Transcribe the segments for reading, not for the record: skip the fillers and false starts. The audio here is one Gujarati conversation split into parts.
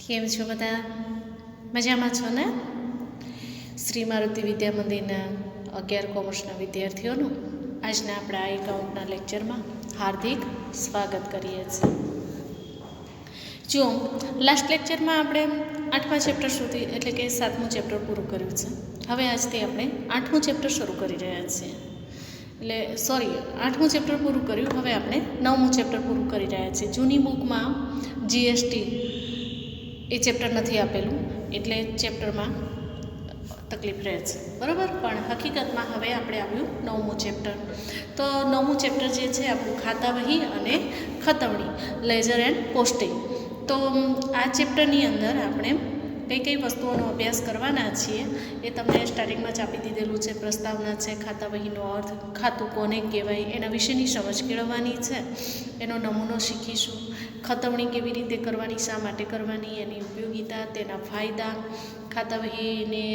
કેમ છો બધા? મજામાં છો ને? શ્રી મારુતિ વિદ્યા મંદિરના 11 કોમર્સના વિદ્યાર્થીઓનું આજના આપણા આ એકાઉન્ટના લેક્ચરમાં હાર્દિક સ્વાગત કરીએ છીએ. જો લાસ્ટ લેક્ચરમાં આપણે 8મા ચેપ્ટર સુધી એટલે કે 7મું ચેપ્ટર પૂરું કર્યું છે. હવે આજથી આપણે 8મું ચેપ્ટર શરૂ કરી રહ્યા છીએ. એટલે 8મું ચેપ્ટર પૂરું કર્યું, હવે આપણે 9મું ચેપ્ટર પૂરું કરી રહ્યા છીએ. જૂની બુકમાં જીએસટી એ ચેપ્ટર નથી આપેલું એટલે ચેપ્ટરમાં તકલીફ રહે છે, બરાબર. પણ હકીકતમાં હવે આપણે આવ્યું 9મું ચેપ્ટર. તો 9મું ચેપ્ટર જે છે આપણું ખાતાવહી અને ખતવણી, લેજર એન્ડ પોસ્ટિંગ. તો આ ચેપ્ટરની અંદર આપણે કઈ કઈ વસ્તુઓનો અભ્યાસ કરવાના છીએ એ તમને સ્ટાર્ટિંગમાં જ આપી દીધેલું છે. પ્રસ્તાવના છે, ખાતાવહીનો અર્થ, ખાતું કોને કહેવાય એના વિશેની સમજ કેળવવાની છે, એનો નમૂનો શીખીશું. ખતવણી કેવી રીતે કરવાની, શા માટે કરવાની, એની ઉપયોગિતા, તેના ફાયદા, ખાતાવહીને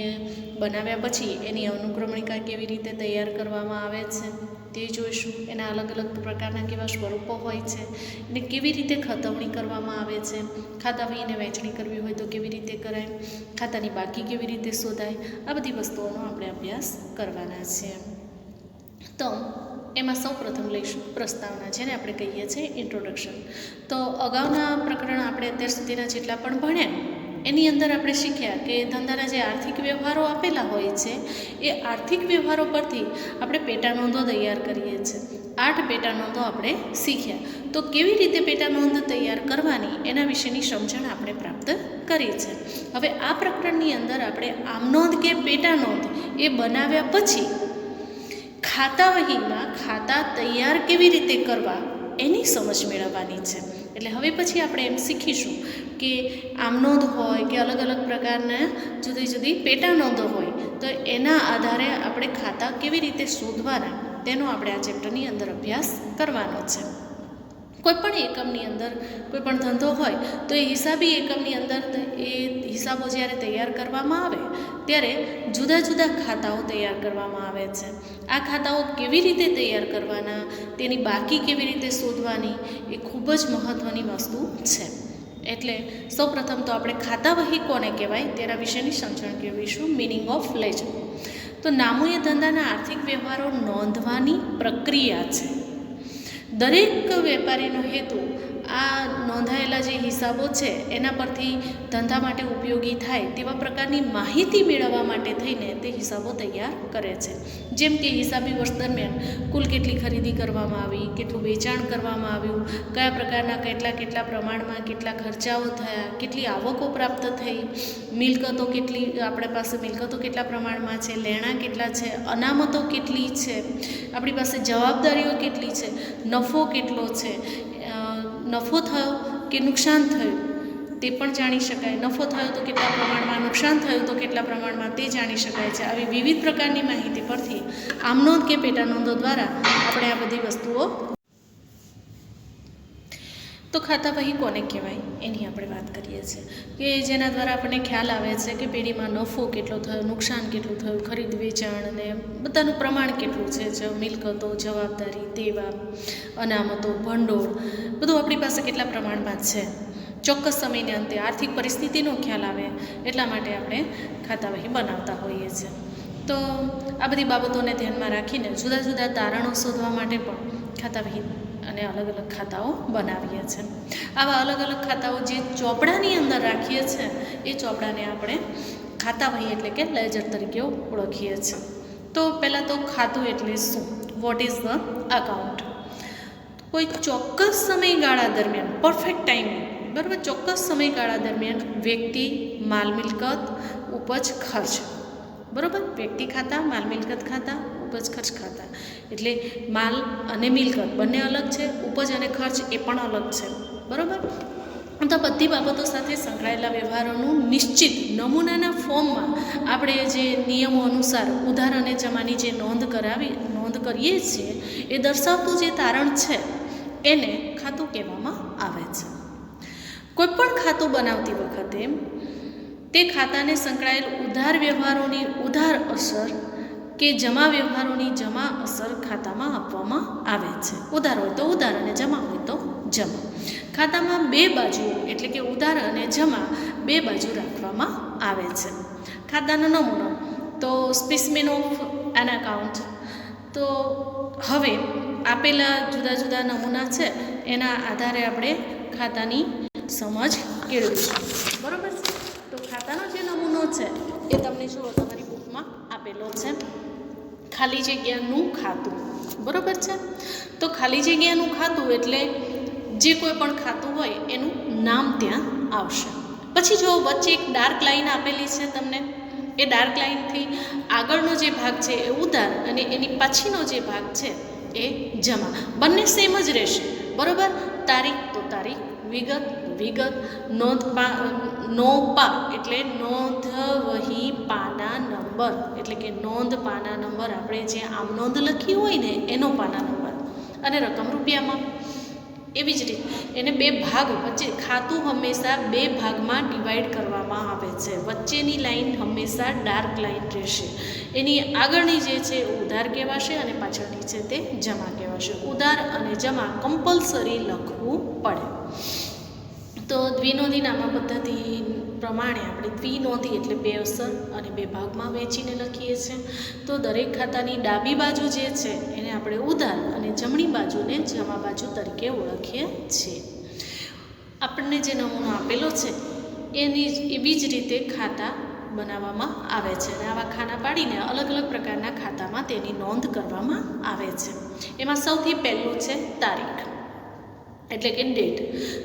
બનાવ્યા પછી એની અનુક્રમણિકા કેવી રીતે તૈયાર કરવામાં આવે છે તે જોઈશું. એના અલગ અલગ પ્રકારના કેવા સ્વરૂપો હોય છે, અને કેવી રીતે ખતવણી કરવામાં આવે છે. ખાતાવહીને વહેંચણી કરવી હોય તો કેવી રીતે કરાય, ખાતાની બાકી કેવી રીતે શોધાય, આ બધી વસ્તુઓનો આપણે અભ્યાસ કરવાના છીએ. તો એમાં સૌ પ્રથમ લઈશું પ્રસ્તાવના, જેને આપણે કહીએ છીએ ઇન્ટ્રોડક્શન. તો અગાઉના પ્રકરણ આપણે અત્યાર સુધીના જેટલા પણ ભણ્યા એની અંદર આપણે શીખ્યા કે ધંધાના જે આર્થિક વ્યવહારો આપેલા હોય છે એ આર્થિક વ્યવહારો પરથી આપણે પેટા નોંધો તૈયાર કરીએ છીએ. 8 પેટા નોંધો આપણે શીખ્યા. તો કેવી રીતે પેટા નોંધ તૈયાર કરવાની એના વિશેની સમજણ આપણે પ્રાપ્ત કરી છે. હવે આ પ્રકરણની અંદર આપણે આમ નોંધ કે પેટા નોંધ એ બનાવ્યા પછી ખાતાવહીમાં ખાતા તૈયાર કેવી રીતે કરવા એની સમજ મેળવવાની છે. એટલે હવે પછી આપણે એમ શીખીશું કે આમ નોંધ હોય કે અલગ અલગ પ્રકારના જુદી જુદી પેટા નોંધો હોય તો એના આધારે આપણે ખાતા કેવી રીતે શોધવાના તેનો આપણે આ ચેપ્ટરની અંદર અભ્યાસ કરવાનો છે. કોઈપણ એકમની અંદર કોઈપણ ધંધો હોય તો એ હિસાબી એકમની અંદર એ હિસાબો જ્યારે તૈયાર કરવામાં આવે ત્યારે જુદા જુદા ખાતાઓ તૈયાર કરવામાં આવે છે. આ ખાતાઓ કેવી રીતે તૈયાર કરવાના, તેની બાકી કેવી રીતે શોધવાની એ ખૂબ જ મહત્ત્વની વસ્તુ છે. એટલે સૌપ્રથમ તો આપણે ખાતાવહી કોને કહેવાય તેના વિશેની સમજણ કેળવીશું. Meaning of ledger. તો નામું એ ધંધાના આર્થિક વ્યવહારો નોંધવાની પ્રક્રિયા છે. દરેક વેપારીનો હેતુ આ નોંધાયેલા જે હિસાબો છે એના પરથી ધંધા માટે ઉપયોગી થાય તેવા પ્રકારની માહિતી મેળવવા માટે થઈને તે હિસાબો તૈયાર કરે છે. જેમ કે હિસાબી વર્ષ દરમિયાન કુલ કેટલી ખરીદી કરવામાં આવી, કેટલું વેચાણ કરવામાં આવ્યું, કયા પ્રકારના કેટલા પ્રમાણમાં કેટલા ખર્ચાઓ થયા, કેટલી આવકો પ્રાપ્ત થઈ, મિલકતો કેટલી આપણી પાસે મિલકતો કેટલા પ્રમાણમાં છે, લેણાં કેટલા છે, અનામતો કેટલી છે, આપણી પાસે જવાબદારીઓ કેટલી છે, નફો કેટલો છે, નફો થયો કે નુકસાન થયું તે પણ જાણી શકાય, નફો થયો તો કેટલા પ્રમાણમાં, નુકસાન થયું તો કેટલા પ્રમાણમાં તે જાણી શકાય છે. આવી વિવિધ પ્રકારની માહિતી પરથી આમ નોંધ કે પેટા નોંધો દ્વારા આપણે આ બધી વસ્તુઓ. તો ખાતાવહી કોને કહેવાય એની આપણે વાત કરીએ છીએ કે જેના દ્વારા આપણને ખ્યાલ આવે છે કે પેઢીમાં નફો કેટલો થયો, નુકસાન કેટલું થયું, ખરીદ વેચાણ અને બધાનું પ્રમાણ કેટલું છે, મિલકતો, જવાબદારી, દેવા, અનામતો, ભંડોળ બધું આપણી પાસે કેટલા પ્રમાણમાં છે. ચોક્કસ સમયને અંતે આર્થિક પરિસ્થિતિનો ખ્યાલ આવે એટલા માટે આપણે ખાતાવહી બનાવતા હોઈએ છીએ. તો આ બધી બાબતોને ધ્યાનમાં રાખીને જુદા જુદા તારણો શોધવા માટે પણ ખાતાવહી અને અલગ અલગ ખાતાઓ બનાવીએ છીએ. આવા અલગ અલગ ખાતાઓ જે ચોપડાની અંદર રાખીએ છીએ એ ચોપડાને આપણે ખાતાવહી એટલે કે લેજર તરીકે ઓળખીએ છીએ. તો પહેલાં તો ખાતું એટલે શું? What is the account? કોઈ ચોક્કસ સમયગાળા દરમિયાન પરફેક્ટ ટાઈમ, બરાબર, ચોક્કસ સમયગાળા દરમિયાન વ્યક્તિ, માલ મિલકત, ઉપજ ખર્ચ, બરાબર, વ્યક્તિ ખાતા, માલ મિલકત ખાતા, ઉપજ ખર્ચ ખાતા. એટલે માલ અને મિલકત બંને અલગ છે, ઉપજ અને ખર્ચ એ પણ અલગ છે, બરાબર. તો બધી બાબતો સાથે સંકળાયેલા વ્યવહારોનું નિશ્ચિત નમૂનાના ફોર્મમાં આપણે જે નિયમો અનુસાર ઉધાર અને જમાની જે નોંધ કરીએ છીએ એ દર્શાવતું જે તારણ છે એને ખાતું કહેવામાં આવે છે. કોઈપણ ખાતું બનાવતી વખતે તે ખાતાને સંકળાયેલ ઉધાર વ્યવહારોની ઉધાર અસર કે જમા વ્યવહારોની જમા અસર ખાતામાં આપવામાં આવે છે. ઉધાર હોય તો ઉધાર અને જમા હોય તો જમા. ખાતામાં બે બાજુઓ એટલે કે ઉધાર અને જમા બે બાજુ રાખવામાં આવે છે. ખાતાનો નમૂનો તો સ્પેસિમેન ઓફ એન એકાઉન્ટ. તો હવે આપેલા જુદા જુદા નમૂના છે એના આધારે આપણે ખાતાની સમજ કેળવીશું. બરાબર છે. તો ખાતાનો જે નમૂનો છે એ તમને જુઓ તમારી બુકમાં આપેલો છે. ખાલી જગ્યાનું ખાતું. બરાબર છે. તો ખાલી જગ્યાનું ખાતું એટલે જે કોઈ પણ ખાતું હોય એનું નામ ત્યાં આવશે. પછી જો વચ્ચે એક ડાર્ક લાઈન આપેલી છે તમને, એ ડાર્ક લાઈનથી આગળનો જે ભાગ છે એ ઉધાર અને એની પછીનો જે ભાગ છે એ જમા. બંને સેમ જ રહેશે. બરાબર. તારીખ તો તારીખ, વિગત વિગત, નોપા એટલે નોંધ વહી પાના નંબર એટલે કે નોંધ પાના નંબર, આપણે જે આમ નોંધ લખી હોય ને એનો પાના નંબર, અને રકમ રૂપિયામાં. એવી જ રીતે એને બે ભાગ વચ્ચે, ખાતું હંમેશા બે ભાગમાં ડિવાઈડ કરવામાં આવે છે. વચ્ચેની લાઈન હંમેશા ડાર્ક લાઈન રહેશે. એની આગળની જે છે ઉધાર કહેવાશે અને પાછળની છે તે જમા કહેવાશે. ઉધાર અને જમા કમ્પલસરી લખવું પડે. તો દ્વિનોંધી નામા પદ્ધતિ પ્રમાણે આપણે દ્વિનોંધી એટલે બે અસર અને બે ભાગમાં વહેંચીને લખીએ છીએ. તો દરેક ખાતાની ડાબી બાજુ જે છે એને આપણે ઉધાર અને જમણી બાજુને જમા બાજુ તરીકે ઓળખીએ છીએ. આપણને જે નમૂનો આપેલો છે એવી જ રીતે ખાતા બનાવવામાં આવે છે અને આવા ખાના પાડીને અલગ અલગ પ્રકારના ખાતામાં તેની નોંધ કરવામાં આવે છે. એમાં સૌથી પહેલું છે તારીખ એટલે કે ડેટ.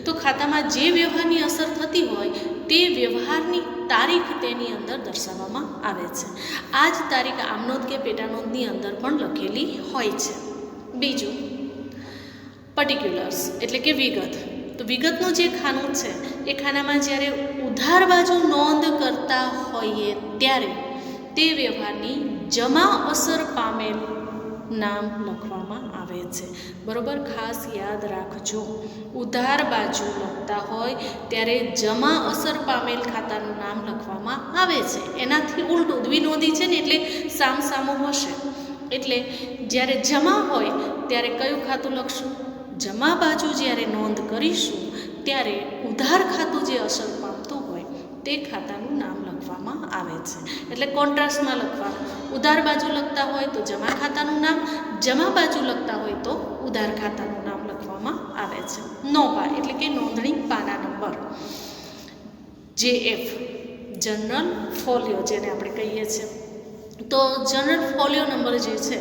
તો ખાતામાં જે વ્યવહારની અસર થતી હોય તે વ્યવહારની તારીખ તેની અંદર દર્શાવવામાં આવે છે. આ જ તારીખ આમનોંધ કે પેટાનોંધની અંદર પણ લખેલી હોય છે. બીજું પર્ટિક્યુલર્સ એટલે કે વિગત. તો વિગતનું જે ખાનું છે એ ખાનામાં જ્યારે ઉધાર બાજુ નોંધ કરતા હોઈએ ત્યારે તે વ્યવહારની જમા અસર પામેલ નામ લખવામાં આવે છે. બરોબર. ખાસ યાદ રાખજો, ઉધાર બાજુ લખતા હોય ત્યારે જમા અસર પામેલ ખાતાનું નામ લખવામાં આવે છે. એનાથી ઉલટું દ્વિનોંધી છે ને એટલે સામસામું હશે. એટલે જ્યારે જમા હોય ત્યારે કયું ખાતું લખશું? જમા બાજુ જ્યારે નોંધ કરીશું ત્યારે ઉધાર ખાતું જે અસર પામતું હોય તે ખાતાનું નામ લખવામાં આવે છે. એટલે કોન્ટ્રાસ્ટમાં લખવાનું. ઉધાર બાજુ લખતા હોય તો જમા ખાતાનું નામ, જમા બાજુ લખતા હોય તો ઉધાર ખાતાનું નામ લખવામાં આવે છે. નોપા એટલે કે નોંધણી પાના નંબર. JF જનરલ ફોલિયો જેને આપણે કહીએ છીએ. તો જનરલ ફોલિયો નંબર જે છે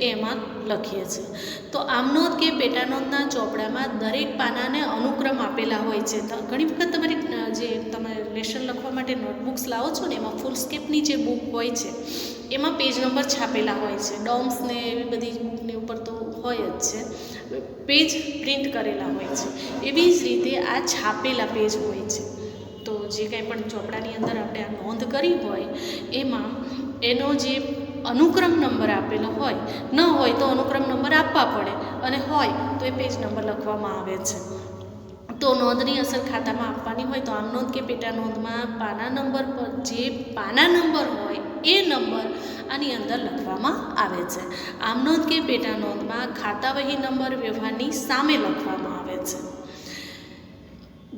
એ એમાં લખીએ છીએ. તો આમનોંધ કે પેટાનોંધના ચોપડામાં દરેક પાનાને અનુક્રમ આપેલા હોય છે. તો ઘણી વખત તમારી જે તમે લેશન લખવા માટે નોટબુક્સ લાવો છો ને એમાં ફૂલ સ્કેપની જે બુક હોય છે એમાં પેજ નંબર છાપેલા હોય છે. ડોમ્સ ને એવી બધી બુકની ઉપર તો હોય જ છે, પેજ પ્રિન્ટ કરેલા હોય છે. એવી જ રીતે આ છાપેલા પેજ હોય છે. તો જે કંઈ પણ ચોપડાની અંદર આપણે આ નોંધ કરી હોય એમાં એનો જે અનુક્રમ નંબર આપેલો હોય, ન હોય તો અનુક્રમ નંબર આપવા પડે, અને હોય તો એ પેજ નંબર લખવામાં આવે છે. તો નોંધની અસર ખાતામાં આપવાની હોય તો આમ નોંધ કે પેટા નોંધમાં પાના નંબર પર જે પાના નંબર હોય એ નંબર આની અંદર લખવામાં આવે છે. આમ નોંધ કે પેટા નોંધમાં ખાતા વહી નંબર વ્યવહારની સામે લખવામાં આવે છે.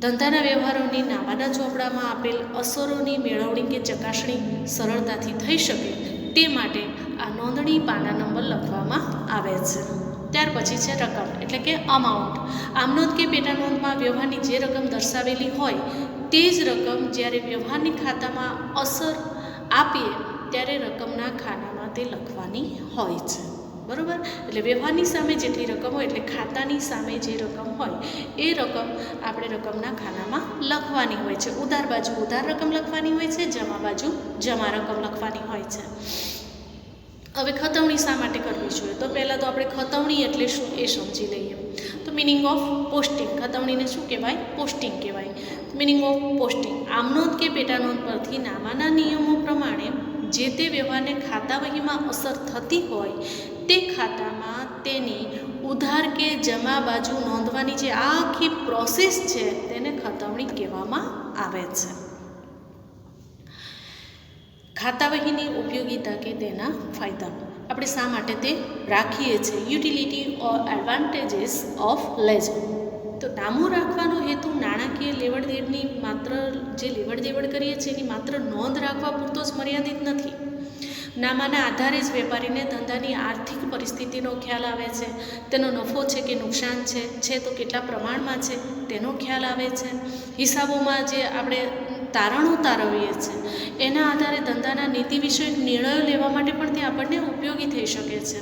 ધંધાના વ્યવહારોની નામાના ચોપડામાં આપેલ અસરોની મેળવણી કે ચકાસણી સરળતાથી થઈ શકે તે માટે આ નોંધણી પાના નંબર લખવામાં આવે છે. ત્યાર પછી છે રકમ એટલે કે અમાઉન્ટ. આમનોંધ કે પેટા નોંધમાં વ્યવહારની જે રકમ દર્શાવેલી હોય તે જ રકમ જ્યારે વ્યવહારની ખાતામાં અસર આપીએ ત્યારે રકમના ખાનામાં તે લખવાની હોય છે. બરાબર. એટલે વ્યવહારની સામે જેટલી રકમ હોય એટલે ખાતાની સામે જે રકમ હોય એ રકમ આપણે રકમના ખાનામાં લખવાની હોય છે. ઉધાર બાજુ ઉધાર રકમ લખવાની હોય છે, જમા બાજુ જમા રકમ લખવાની હોય છે. હવે ખતવણી શા માટે કરવી જોઈએ? તો પહેલાં તો આપણે ખતવણી એટલે શું એ સમજી લઈએ. તો મિનિંગ ઓફ પોસ્ટિંગ. ખતવણીને શું કહેવાય? પોસ્ટિંગ કહેવાય. Meaning of posting. આમનોંધ કે પેટાનોંધ પરથી નામાના નિયમો પ્રમાણે જે તે વ્યવહારને ખાતા વહીમાં અસર થતી હોય તે ખાતામાં તેની ઉધાર કે જમા બાજુ નોંધવાની જે આખી પ્રોસેસ છે તેને ખતવણી કહેવામાં આવે છે. ખાતા વહીની ઉપયોગિતા કે તેના ફાયદા આપણે શા માટે તે રાખીએ છીએ? Utility or advantages of ledger. તો નામું રાખવાનો હેતુ નાણાકીય લેવડ દેવડની માત્ર જે લેવડ દેવડ કરીએ છીએ એની માત્ર નોંધ રાખવા પૂરતો જ મર્યાદિત નથી. નામાના આધારે જ વેપારીને ધંધાની આર્થિક પરિસ્થિતિનો ખ્યાલ આવે છે, તેનો નફો છે કે નુકસાન છે તો કેટલા પ્રમાણમાં છે તેનો ખ્યાલ આવે છે. હિસાબોમાં જે આપણે તારણો તારવીએ છીએ એના આધારે ધંધાના નીતિ વિષયક નિર્ણયો લેવા માટે પણ તે આપણને ઉપયોગી થઈ શકે છે.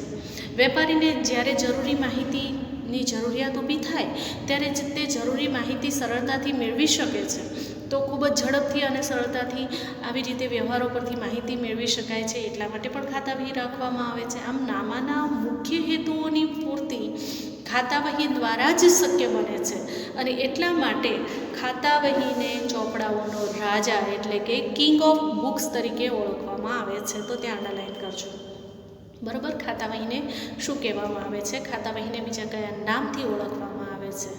વેપારીને જ્યારે જરૂરી માહિતીની જરૂરિયાત ઊભી થાય ત્યારે જ તે જરૂરી માહિતી સરળતાથી મેળવી શકે છે. તો ખૂબ જ ઝડપથી અને સરળતાથી આવી રીતે વ્યવહારો પરથી માહિતી મેળવી શકાય છે, એટલા માટે પણ ખાતાવહી રાખવામાં આવે છે. આમ નામાના મુખ્ય હેતુઓની પૂર્તિ ખાતાવહી દ્વારા જ શક્ય બને છે અને એટલા માટે ખાતાવહીને ચોપડાઓનો રાજા એટલે કે કિંગ ઓફ બુક્સ તરીકે ઓળખવામાં આવે છે. તો ત્યાં અંડરલાઈન કરજો. બરાબર, ખાતાવહીને શું કહેવામાં આવે છે, ખાતાવહીને બીજા કયા નામથી ઓળખવામાં આવે છે,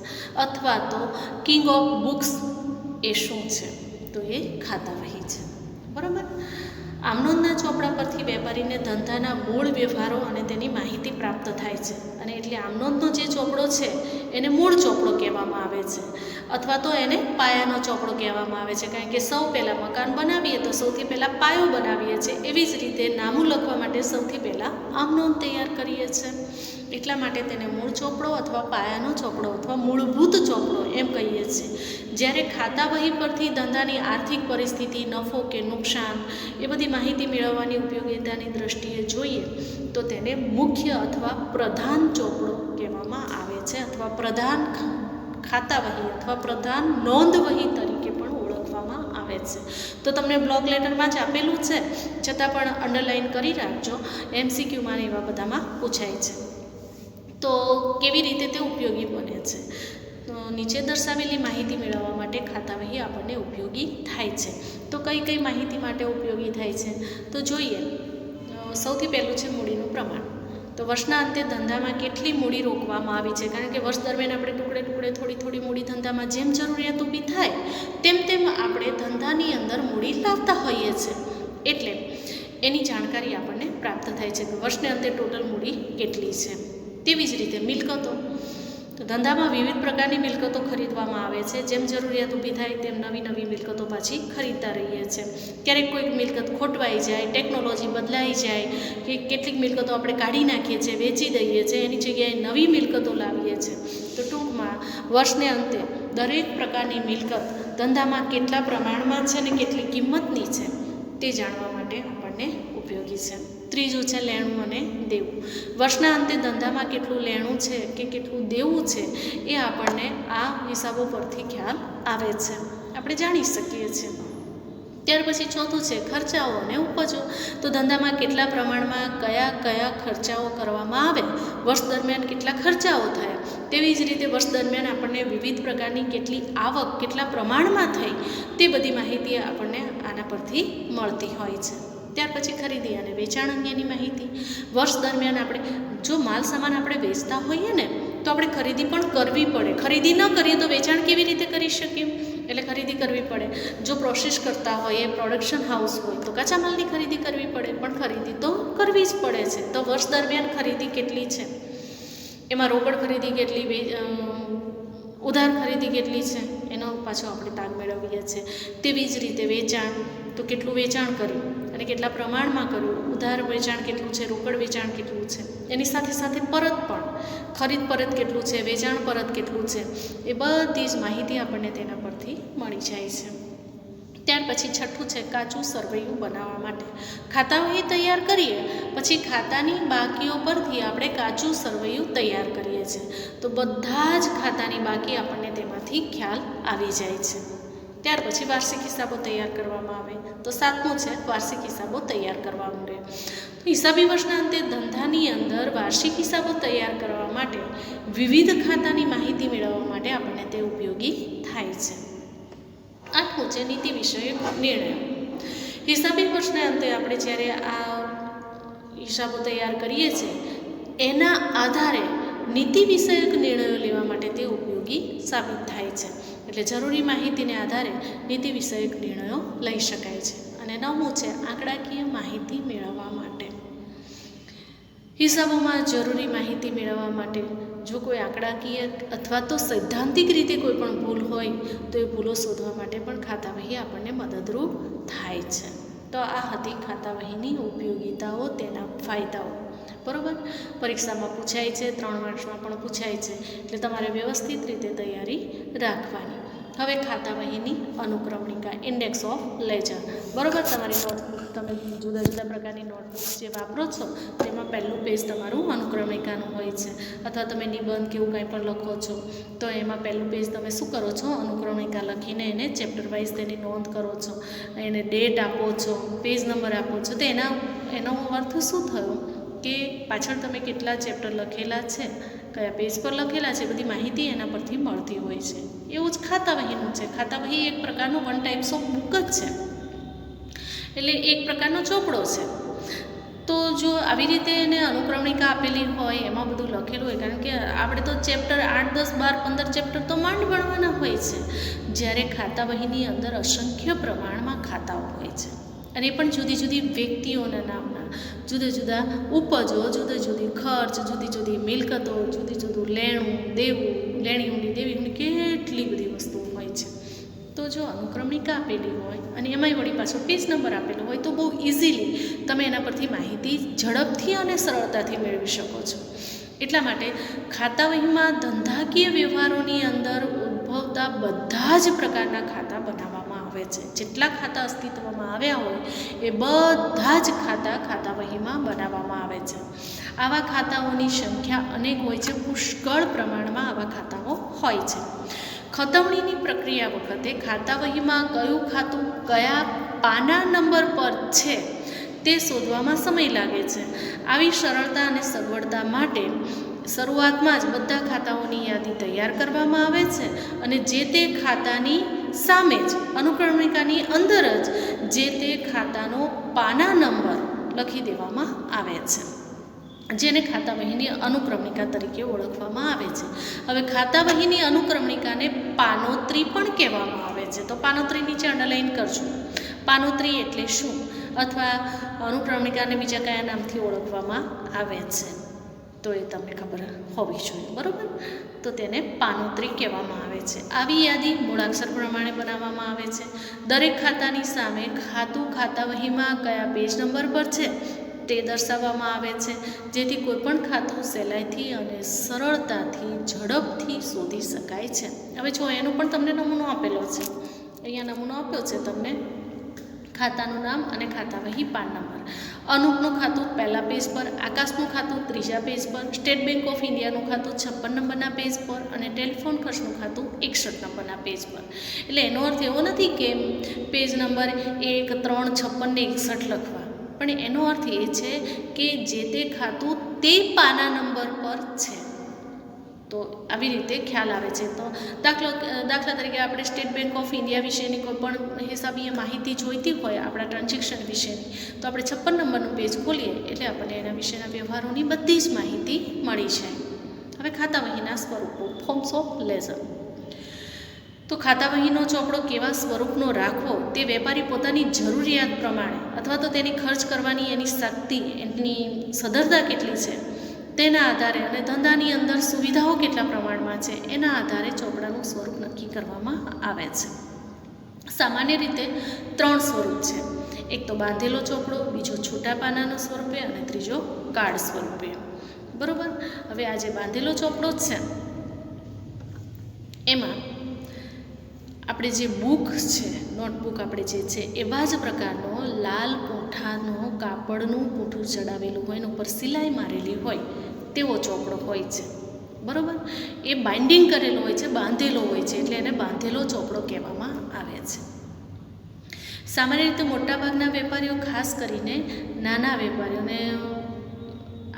અથવા તો કિંગ ઓફ બુક્સ એ શું છે, તો એ ખાતાવહી છે. બરાબર, આમનોંધના ચોપડા પરથી વેપારીને ધંધાના મૂળ વ્યવહારો અને તેની માહિતી પ્રાપ્ત થાય છે અને એટલે આમનોંધનો જે ચોપડો છે એને મૂળ ચોપડો કહેવામાં આવે છે અથવા તો એને પાયાનો ચોપડો કહેવામાં આવે છે. કારણ કે સૌ પહેલાં મકાન બનાવીએ તો સૌથી પહેલાં પાયો બનાવીએ છીએ, એવી જ રીતે નામું લખવા માટે સૌથી પહેલાં આમનોંધ તૈયાર કરીએ છીએ. એટલા માટે તેને મૂળ ચોપડો અથવા પાયાનો ચોપડો અથવા મૂળભૂત ચોપડો એમ કહીએ છીએ. જ્યારે ખાતાવહી પરથી ધંધાની આર્થિક પરિસ્થિતિ, નફો કે નુકસાન એ બધી માહિતી મેળવવાની ઉપયોગિતાની દ્રષ્ટિએ જોઈએ તો તેને મુખ્ય અથવા પ્રધાન ચોપડો કહેવામાં આવે છે અથવા પ્રધાન ખાતાવહી અથવા પ્રધાન નોંધવહી તરીકે પણ ઓળખવામાં આવે છે. તો તમને બ્લોક લેટરમાં જ આપેલું છે, છતાં પણ અંડરલાઈન કરી રાખજો, MCQમાં એવા બધામાં પૂછાય છે. તો કેવી રીતે તે ઉપયોગી બને છે? તો નીચે દર્શાવેલી માહિતી મેળવવા માટે ખાતાવહી આપણને ઉપયોગી થાય છે. તો કઈ કઈ માહિતી માટે ઉપયોગી થાય છે તો જોઈએ. સૌથી પહેલું છે મૂડીનું પ્રમાણ. તો વર્ષના અંતે ધંધામાં કેટલી મૂડી રોકવામાં આવી છે, કારણ કે વર્ષ દરમિયાન આપણે ટુકડે ટુકડે થોડી થોડી મૂડી ધંધામાં જેમ જરૂરિયાત ઊભી થાય તેમ તેમ આપણે ધંધાની અંદર મૂડી લાવતા હોઈએ છીએ, એટલે એની જાણકારી આપણને પ્રાપ્ત થાય છે કે વર્ષને અંતે ટોટલ મૂડી કેટલી છે. તેવી જ રીતે મિલકતો. તો ધંધામાં વિવિધ પ્રકારની મિલકતો ખરીદવામાં આવે છે. જેમ જરૂરિયાત ઊભી થાય તેમ નવી નવી મિલકતો પાછી ખરીદતા રહીએ છીએ. ક્યારેક કોઈક મિલકત ખોટવાઈ જાય, ટેકનોલોજી બદલાઈ જાય કે કેટલીક મિલકતો આપણે કાઢી નાખીએ છીએ, વેચી દઈએ છીએ, એની જગ્યાએ નવી મિલકતો લાવીએ છીએ. તો ટૂંકમાં વર્ષને અંતે દરેક પ્રકારની મિલકત ધંધામાં કેટલા પ્રમાણમાં છે અને કેટલી કિંમતની છે તે જાણવા માટે આપણને ઉપયોગી છે. ત્રીજું છે લેણું અને દેવું. વર્ષના અંતે ધંધામાં કેટલું લેણું છે કે કેટલું દેવું છે એ આપણને આ હિસાબો પરથી ખ્યાલ આવે છે, આપણે જાણી શકીએ છીએ. ત્યાર પછી ચોથું છે ખર્ચાઓ અને ઉપજો. તો ધંધામાં કેટલા પ્રમાણમાં કયા કયા ખર્ચાઓ કરવામાં આવે, વર્ષ દરમિયાન કેટલા ખર્ચાઓ થયા, તેવી જ રીતે વર્ષ દરમિયાન આપણને વિવિધ પ્રકારની કેટલી આવક કેટલા પ્રમાણમાં થઈ તે બધી માહિતી આપણને આના પરથી મળતી હોય છે. ત્યાર પછી ખરીદી અને વેચાણ અંગેની માહિતી. વર્ષ દરમિયાન આપણે જો માલ સામાન આપણે વેચતા હોઈએ ને તો આપણે ખરીદી પણ કરવી પડે. ખરીદી ન કરીએ તો વેચાણ કેવી રીતે કરી શકીએ, એટલે ખરીદી કરવી પડે. જો પ્રોસેસ કરતા હોય, પ્રોડક્શન હાઉસ હોય તો કાચા માલની ખરીદી કરવી પડે, પણ ખરીદી તો કરવી જ પડે છે. તો વર્ષ દરમિયાન ખરીદી કેટલી છે, એમાં રોકડ ખરીદી કેટલી, ઉધાર ખરીદી કેટલી છે, એનો પાછો આપણે તાગ મેળવીએ છીએ. તેવી જ રીતે વેચાણ, તો કેટલું વેચાણ કર્યું અને કેટલા પ્રમાણમાં કર્યું, ઉધાર વેચાણ કેટલું છે, રોકડ વેચાણ કેટલું છે, એની સાથે સાથે પરત પણ, ખરીદ પરત કેટલું છે, વેચાણ પરત કેટલું છે, એ બધી જ માહિતી આપણને તેના પરથી મળી જાય છે. ત્યાર પછી છઠ્ઠું છે કાચું સરવૈયું બનાવવા માટે. ખાતાવહી તૈયાર કરીએ પછી ખાતાની બાકીઓ પરથી આપણે કાચું સરવૈયું તૈયાર કરીએ છીએ. તો બધા જ ખાતાની બાકી આપણને તેમાંથી ખ્યાલ આવી જાય છે. ત્યાર પછી વાર્ષિક હિસાબો તૈયાર કરવામાં આવે. તો સાતમું છે વાર્ષિક હિસાબો તૈયાર કરવાનું રહે. હિસાબી વર્ષના અંતે ધંધાની અંદર વાર્ષિક હિસાબો તૈયાર કરવા માટે વિવિધ ખાતાની માહિતી મેળવવા માટે આપણને તે ઉપયોગી થાય છે. આઠમું છે નીતિ વિષયક નિર્ણયો. હિસાબી વર્ષના અંતે આપણે જ્યારે આ હિસાબો તૈયાર કરીએ છીએ એના આધારે નીતિ વિષયક નિર્ણયો લેવા માટે તે ઉપયોગી સાબિત થાય છે. એટલે જરૂરી માહિતીને આધારે નીતિ વિષયક નિર્ણયો લઈ શકાય છે. અને નવમું છે આંકડાકીય માહિતી મેળવવા માટે. હિસાબોમાં જરૂરી માહિતી મેળવવા માટે જો કોઈ આંકડાકીય અથવા તો સૈદ્ધાંતિક રીતે કોઈ પણ ભૂલ હોય તો એ ભૂલો શોધવા માટે પણ ખાતા વહી આપણને મદદરૂપ થાય છે. તો આ હતી ખાતા વહીની ઉપયોગિતાઓ, તેના ફાયદાઓ. બરાબર, પરીક્ષામાં પૂછાય છે, 3 માર્ક્સમાં પણ પૂછાય છે, એટલે તમારે વ્યવસ્થિત રીતે તૈયારી રાખવાની. હવે ખાતા વહીની અનુક્રમણિકા, ઇન્ડેક્સ ઓફ લેજર. બરાબર, તમારી નોટબુક, તમે જુદા જુદા પ્રકારની નોટબુક જે વાપરો છો તેમાં પહેલું પેજ તમારું અનુક્રમણિકાનું હોય છે, અથવા તમે નિબંધ કે એવું કંઈ પણ લખો છો તો એમાં પહેલું પેજ તમે શું કરો છો, અનુક્રમણિકા લખીને એને ચેપ્ટર વાઇઝ તેની નોંધ કરો છો, એને ડેટ આપો છો, પેજ નંબર આપો છો. તો એનો અર્થ શું થયો કે પાછળ તમે કેટલા ચેપ્ટર લખેલા છે, કયા પેજ પર લખેલા છે, બધી માહિતી એના પરથી મળતી હોય છે. એવું જ ખાતા વહીનું છે. ખાતા વહી એક પ્રકારનું વન ટાઈપ્સ ઓફ બુક જ છે, એટલે એક પ્રકારનો ચોપડો છે. તો જો આવી રીતે એને અનુક્રમણિકા આપેલી હોય, એમાં બધું લખેલું હોય, કારણ કે આપણે તો ચેપ્ટર 8, 10, 12, 15 ચેપ્ટર તો માંડ ભણવાના હોય છે, જ્યારે ખાતા વહીની અંદર અસંખ્ય પ્રમાણમાં ખાતાઓ હોય છે, અને એ પણ જુદી જુદી વ્યક્તિઓના નામના, જુદા જુદા ઉપજો, જુદી જુદી ખર્ચ, જુદી જુદી મિલકતો, જુદી જુદું લેણું દેવું, લેણી ઊંડી દેવી ઊંડી, કેટલી બધી વસ્તુઓ હોય છે. તો જો અનુક્રમણિકા આપેલી હોય અને એમાંય વળી પાછો પેજ નંબર આપેલો હોય તો બહુ ઇઝીલી તમે એના પરથી માહિતી ઝડપથી અને સરળતાથી મેળવી શકો છો. એટલા માટે ખાતા વહીમાં ધંધાકીય વ્યવહારોની અંદર ઉદ્ભવતા બધા જ પ્રકારના ખાતા બનાવવામાં આવે છે. જેટલા ખાતા અસ્તિત્વમાં આવ્યા હોય એ બધા જ ખાતા વહીમાં બનાવવામાં આવે છે. આવા ખાતાઓની સંખ્યા અનેક હોય છે, પુષ્કળ પ્રમાણમાં આવા ખાતાઓ હોય છે. ખતવણીની પ્રક્રિયા વખતે ખાતા વહીમાં કયું ખાતું કયા પાના નંબર પર છે તે શોધવામાં સમય લાગે છે. આવી સરળતા અને સગવડતા માટે શરૂઆતમાં જ બધા ખાતાઓની યાદી તૈયાર કરવામાં આવે છે, અને જે તે ખાતાની સામે જ અનુક્રમણિકાની અંદર જ જે તે ખાતાનો પાના નંબર લખી દેવામાં આવે છે, જેને ખાતા વહીની અનુક્રમણિકા તરીકે ઓળખવામાં આવે છે. હવે ખાતા વહીની અનુક્રમણિકાને પાનોત્રી પણ કહેવામાં આવે છે. તો પાનોત્રી નીચે અંડરલાઈન કરજો. પાનોત્રી એટલે શું, અથવા અનુક્રમણિકાને બીજા કયા નામથી ઓળખવામાં આવે છે તો એ તમને ખબર હોવી જોઈએ. બરાબર, તો તેને પાનોત્રી કહેવામાં આવે છે. આવી યાદી મૂળાક્ષર પ્રમાણે બનાવવામાં આવે છે. દરેક ખાતાની સામે ખાતું ખાતા વહીમાં કયા પેજ નંબર પર છે તે દર્શાવવામાં આવે છે, જેથી કોઈપણ ખાતું સહેલાઈથી અને સરળતાથી ઝડપથી શોધી શકાય છે. હવે જો એનો પણ તમને નમૂનો આપેલો છે, અહીંયા નમૂનો આપ્યો છે તમને, ખાતાનું નામ અને ખાતા વહી પાન નંબર. અનુપનું ખાતું પહેલા પેજ પર, આકાશનું ખાતું ત્રીજા પેજ પર, સ્ટેટ બેંક ઓફ ઇન્ડિયાનું ખાતું 56 નંબરના પેજ પર, અને ટેલિફોન ખર્ચનું ખાતું 61 નંબરના પેજ પર. એટલે એનો અર્થ એવો નથી કે પેજ નંબર 1, 3, 56 ને 61 લખવા, પણ એનો અર્થ એ છે કે જે તે ખાતું તે પાના નંબર પર છે. તો આવી રીતે ખ્યાલ આવે છે. તો દાખલા તરીકે આપણે સ્ટેટ બેંક ઓફ ઇન્ડિયા વિશેની કોઈ પણ હિસાબીય માહિતી જોઈતી હોય, આપણા ટ્રાન્ઝેક્શન વિશેની, તો આપણે 56 નંબરનું પેજ ખોલીએ એટલે આપણને એના વિશેના વ્યવહારોની બધી જ માહિતી મળી જાય. હવે ખાતા વહીના સ્વરૂપો, ફોર્મ્સ ઓફ લેજર. તો ખાતા વહીનો ચોપડો કેવા સ્વરૂપનો રાખવો તે વેપારી પોતાની જરૂરિયાત પ્રમાણે, અથવા તો તેની ખર્ચ કરવાની એની શક્તિ, એની સદ્ધરતા કેટલી છે તેના આધારે, અને ધંધાની અંદર સુવિધાઓ કેટલા પ્રમાણમાં છે એના આધારે ચોપડાનું સ્વરૂપ નક્કી કરવામાં આવે છે. સામાન્ય રીતે 3 સ્વરૂપ છે. એક તો બાંધેલો ચોપડો, બીજો છૂટા પાનાનો સ્વરૂપે, અને ત્રીજો કાર્ડ સ્વરૂપે. બરાબર, હવે આ જે બાંધેલો ચોપડો છે એમાં આપણે જે બુક છે, નોટબુક આપણે જે છે, એવા જ પ્રકારનો લાલ પૂંઠાનો કાપડનું પૂંઠું ચડાવેલું હોય, ઉપર સિલાઈ મારેલી હોય તેવો ચોપડો હોય છે. બરાબર, એ બાઇન્ડિંગ કરેલો હોય છે, બાંધેલો હોય છે, એટલે એને બાંધેલો ચોપડો કહેવામાં આવે છે. સામાન્ય રીતે મોટાભાગના વેપારીઓ, ખાસ કરીને નાના વેપારીઓને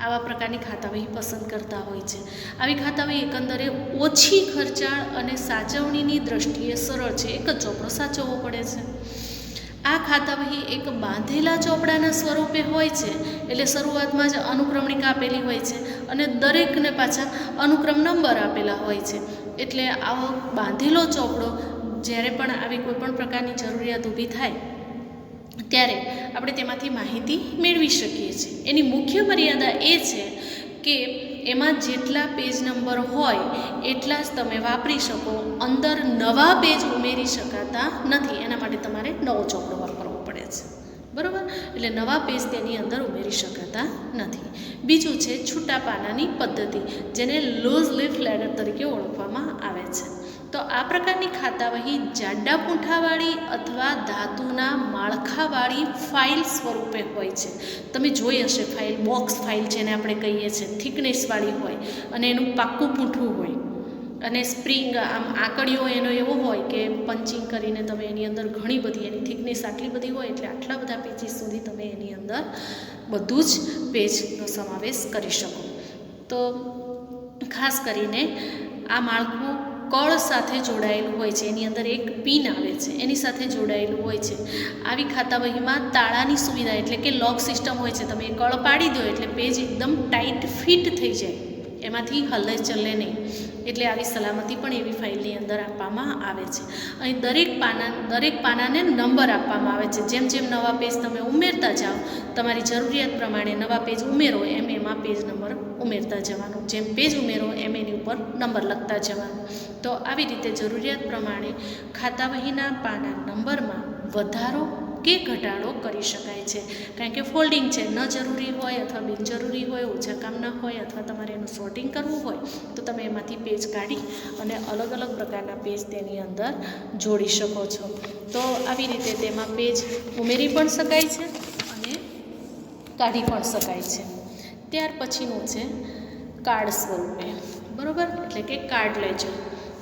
આવા પ્રકારની ખાતાવહી પસંદ કરતા હોય છે. આવી ખાતાવહી એકંદરે ઓછી ખર્ચાળ અને સાચવણીની દ્રષ્ટિએ સરળ છે. એક જ ચોપડો સાચવવો પડે છે. આ ખાતાવહી એક બાંધેલા ચોપડાના સ્વરૂપે હોય છે, એટલે શરૂઆતમાં જ અનુક્રમણિકા આપેલી હોય છે, અને દરેકને પાછા અનુક્રમ નંબર આપેલા હોય છે. એટલે આવો બાંધેલો ચોપડો જ્યારે પણ આવી કોઈ પણ પ્રકારની જરૂરિયાત ઊભી થાય ત્યારે આપણે તેમાંથી માહિતી મેળવી શકીએ છીએ. એની મુખ્ય મર્યાદા એ છે કે એમાં જેટલા પેજ નંબર હોય એટલા જ તમે વાપરી શકો. અંદર નવા પેજ ઉમેરી શકાતા નથી. એના માટે તમારે નવો ચોપડો વાપરવો પડે છે. બરાબર? એટલે નવા પેજ તેની અંદર ઉમેરી શકાતા નથી. બીજું છે છૂટા પાનાની પદ્ધતિ, જેને લૂઝ લીફ લેડર તરીકે ઓળખવામાં આવે છે. તો આ પ્રકારની ખાતાવહી જાડા પૂંઠાવાળી અથવા ધાતુના માળખાવાળી ફાઇલ સ્વરૂપે હોય છે. તમે જોઈ હશે ફાઇલ, બોક્સ ફાઇલ જેને આપણે કહીએ છીએ, થિકનેસવાળી હોય અને એનું પાક્કું પૂંઠું હોય અને સ્પ્રિંગ આમ આકડીઓ એનો એવો હોય કે પંચિંગ કરીને તમે એની અંદર ઘણી બધી, એની થિકનેસ આટલી બધી હોય એટલે આટલા બધા પેજીસ સુધી તમે એની અંદર બધું જ પેજનો સમાવેશ કરી શકો. તો ખાસ કરીને આ માળખું કળ સાથે જોડાયેલું હોય છે. એની અંદર એક પિન આવે છે, એની સાથે જોડાયેલું હોય છે. આવી ખાતાવહીમાં તાળાની સુવિધા એટલે કે લોક સિસ્ટમ હોય છે. તમે કળ પાડી દો એટલે પેજ એકદમ ટાઈટ ફિટ થઈ જાય, એમાંથી હલે ચલે નહીં. એટલે આવી સલામતી પણ એવી ફાઇલની અંદર આપવામાં આવે છે. અહીં દરેક પાનાને નંબર આપવામાં આવે છે. જેમ જેમ નવા પેજ તમે ઉમેરતા જાઓ, તમારી જરૂરિયાત પ્રમાણે નવા પેજ ઉમેરો એમ એમાં પેજ નંબર ઉમેરતા જવાનું. જેમ પેજ ઉમેરો એમ એની ઉપર નંબર લખતા જવાનું. તો આવી રીતે જરૂરિયાત પ્રમાણે ખાતાવહીના પાના નંબરમાં વધારો કે ઘટાડો કરી શકાય છે. કારણ કે ફોલ્ડિંગ છે, ન જરૂરી હોય અથવા બિનજરૂરી હોય, ઓછા કામના હોય અથવા તમારે એનું સોર્ટિંગ કરવું હોય તો તમે એમાંથી પેજ કાઢી અને અલગ અલગ પ્રકારના પેજ તેની અંદર જોડી શકો છો. તો આવી રીતે તેમાં પેજ ઉમેરી પણ શકાય છે અને કાઢી પણ શકાય છે. ત્યાર પછીનું છે કાર્ડ સ્વરૂપે. બરાબર? એટલે કે કાર્ડ લેજર.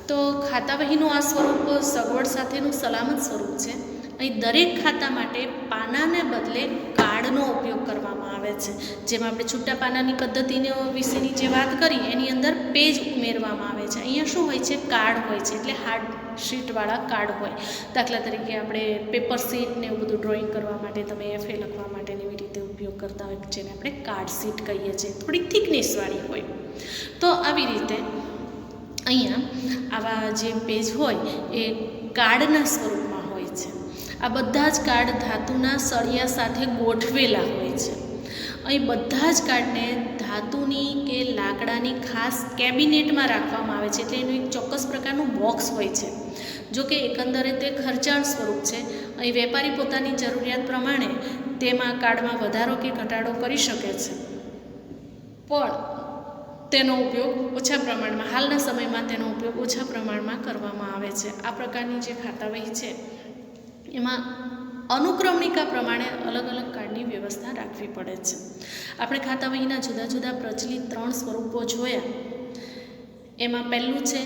તો ખાતાવહીનું આ સ્વરૂપ સગવડ સાથેનું સલામત સ્વરૂપ છે. અહીં દરેક ખાતા માટે પાનાને બદલે કાર્ડનો ઉપયોગ કરવામાં આવે છે. જેમ આપણે છૂટા પાનાની પદ્ધતિને વિશેની જે વાત કરી એની અંદર પેજ ઉમેરવામાં આવે છે. અહીંયા શું હોય છે? કાર્ડ હોય છે. એટલે હાર્ડ શીટવાળા કાર્ડ હોય. દાખલા તરીકે આપણે પેપર શીટ ને એવું બધું ડ્રોઈંગ કરવા માટે, તમે એફએ લખવા માટે એવી રીતે ઉપયોગ કરતા હોય, જેને આપણે કાર્ડ શીટ કહીએ છીએ. થોડીક થિકનેસવાળી હોય. તો આવી રીતે અહીંયા આવા જે પેજ હોય એ કાર્ડના સ્વરૂપમાં હોય છે. આ બધા જ કાર્ડ ધાતુના સળિયા સાથે ગોઠવેલા હોય છે. અહીં બધા જ કાર્ડને ધાતુની કે લાકડાની ખાસ કેબિનેટમાં રાખવામાં આવે છે. એટલે એનું એક ચોક્કસ પ્રકારનું બોક્સ હોય છે. જો કે એકંદરે તે ખર્ચાળ સ્વરૂપ છે. અહીં વેપારી પોતાની જરૂરિયાત પ્રમાણે તેમાં કાર્ડમાં વધારો કે ઘટાડો કરી શકે છે, પણ તેનો ઉપયોગ ઓછા પ્રમાણમાં, હાલના સમયમાં તેનો ઉપયોગ ઓછા પ્રમાણમાં કરવામાં આવે છે. આ પ્રકારની જે ખાતાવહી છે એમાં અનુક્રમણિકા પ્રમાણે અલગ અલગ કાર્ડની વ્યવસ્થા રાખવી પડે છે. આપણે ખાતાવહીના જુદા જુદા પ્રચલિત 3 સ્વરૂપો જોયા. એમાં પહેલું છે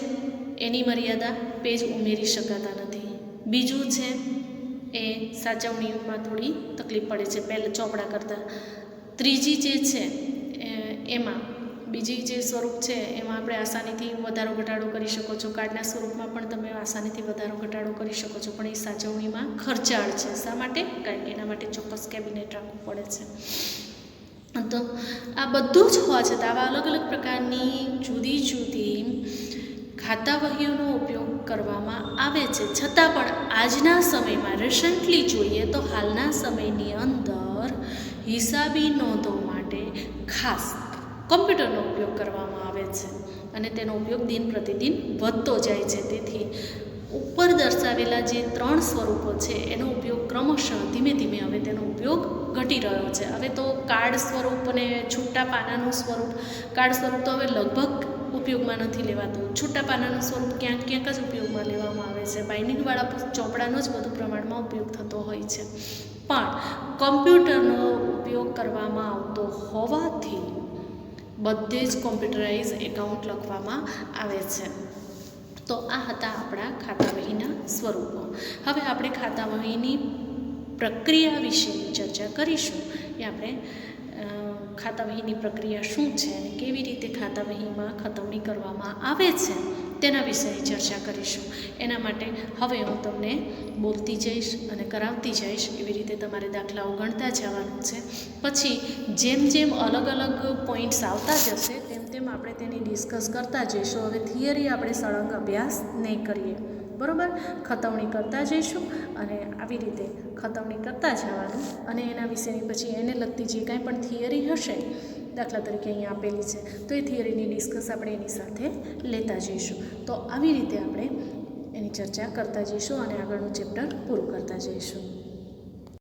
એની મર્યાદા, પેજ ઉમેરી શકાતા નથી. બીજું છે એ સાચવણીમાં થોડી તકલીફ પડે છે પહેલાં ચોપડા કરતાં. ત્રીજી જે છે એમાં બીજી જે સ્વરૂપ છે એમાં આપણે આસાનીથી વધારો ઘટાડો કરી શકો છો. કાર્ડના સ્વરૂપમાં પણ તમે આસાનીથી વધારો ઘટાડો કરી શકો છો, પણ એ સાચવણીમાં ખર્ચાળ છે. શા માટે? કારણ કે એના માટે ચોક્કસ કેબિનેટ રાખવું પડે છે. તો આ બધું જ હોવા છતાં આવા અલગ અલગ પ્રકારની જુદી જુદી ખાતાવહીઓનો ઉપયોગ કરવામાં આવે છે. છતાં પણ આજના સમયમાં રિસન્ટલી જોઈએ તો હાલના સમયની અંદર હિસાબી નોંધો માટે ખાસ કમ્પ્યુટરનો ઉપયોગ કરવામાં આવે છે અને તેનો ઉપયોગ દિન પ્રતિદિન વધતો જાય છે. તેથી ઉપર દર્શાવેલા જે 3 સ્વરૂપો છે એનો ઉપયોગ ક્રમશઃ ધીમે ધીમે હવે તેનો ઉપયોગ ઘટી રહ્યો છે. હવે તો કાર્ડ સ્વરૂપ અને છૂટા પાનાનું સ્વરૂપ, કાર્ડ સ્વરૂપ તો હવે લગભગ ઉપયોગમાં નથી લેવાતું. છૂટા પાનાનું સ્વરૂપ ક્યાંક ક્યાંક જ ઉપયોગમાં લેવામાં આવે છે. બાઇન્ડિંગવાળા ચોપડાનો જ વધુ પ્રમાણમાં ઉપયોગ થતો હોય છે. પણ કમ્પ્યુટરનો ઉપયોગ કરવામાં આવતો હોવાથી બધે જ કોમ્પ્યુટરાઇઝ એકાઉન્ટ લખવામાં આવે છે. તો આ હતા આપણા ખાતાવહીના સ્વરૂપો. હવે આપણે ખાતાવહીની પ્રક્રિયા વિશેની ચર્ચા કરીશું. એ આપણે ખાતાવહીની પ્રક્રિયા શું છે અને કેવી રીતે ખાતાવહીમાં ખતવણી કરવામાં આવે છે તેના વિશેની ચર્ચા કરીશું. એના માટે હવે હું તમને બોલતી જઈશ અને કરાવતી જઈશ. એવી રીતે તમારે દાખલાઓ ગણતા જવાનું છે. પછી જેમ જેમ અલગ અલગ પોઈન્ટ્સ આવતા જશે તેમ તેમ આપણે તેની ડિસ્કસ કરતા જઈશું. હવે થિયરી આપણે સળંગ અભ્યાસ નહીં કરીએ, બરાબર? ખતવણી કરતા જઈશું અને આવી રીતે ખતવણી કરતા જવાનું અને એના વિશેની પછી એને લગતી જે કાંઈ પણ થિયરી હશે દાખલા તરીકે અહીંયા આપેલી છે તો એ થિયરીની ડિસ્કસ આપણે એની સાથે લેતા જઈશું. તો આવી રીતે આપણે એની ચર્ચા કરતા જઈશું અને આગળનું ચેપ્ટર પૂરું કરતા જઈશું.